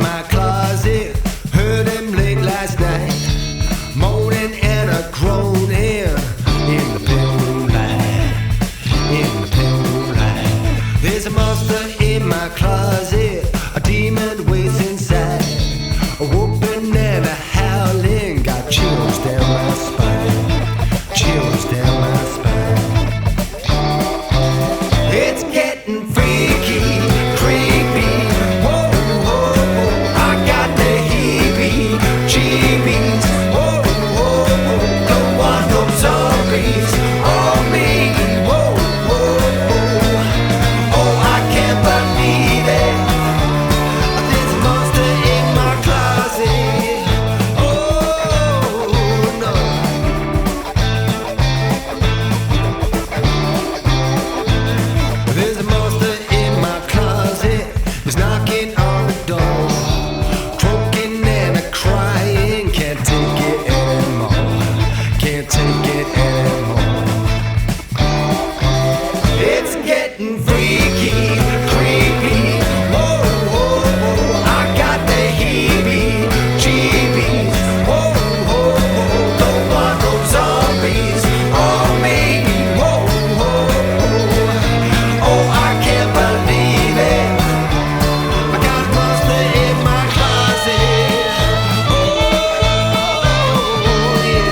my closet. Heard him late last night, moaning and a groaning in the pale moonlight. In the pale moonlight, there's a monster in my closet, a demon waits inside, a whooping and a howling, got chills down my spine, chills down my spine. It's getting freaky, creepy. Whoa, whoa, whoa. I got the heebie-jeebies. Whoa, whoa, whoa. Don't want no zombies on me. Whoa, whoa, whoa. Oh, I can't believe it. There's a monster in my closet. Oh, no. There's a monster in my closet. He's knocking on the door, croaking and a crying. Can't take it anymore. Can't take it anymore. It's getting freaky, creepy. Whoa, whoa, whoa. I got the heebie-jeebies. Whoa, whoa, whoa. Don't want no zombies on me. Whoa, whoa, whoa. Oh, I can't believe it. I got a monster in my closet. Oh, yeah.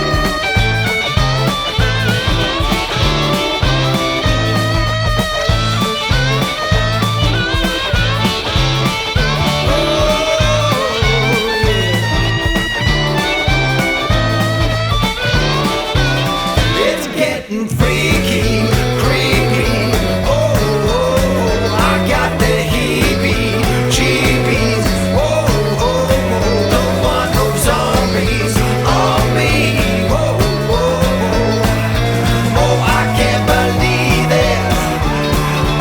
It's getting freaky, creepy. Oh, oh, oh. I got the heebie-jeebies. Whoa, oh, oh. Don't want no zombies on me. Whoa, whoa, whoa. Oh, I can't believe it.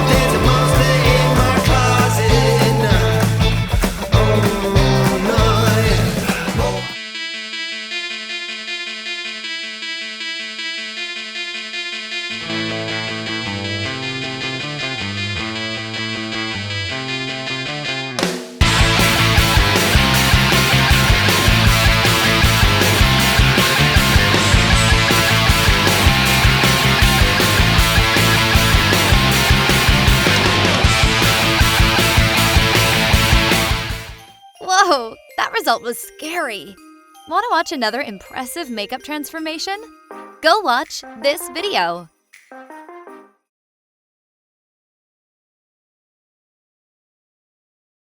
There's a monster in my closet. Oh, no, yeah. Oh. Whoa, that result was scary. Want to watch another impressive makeup transformation? Go watch this video.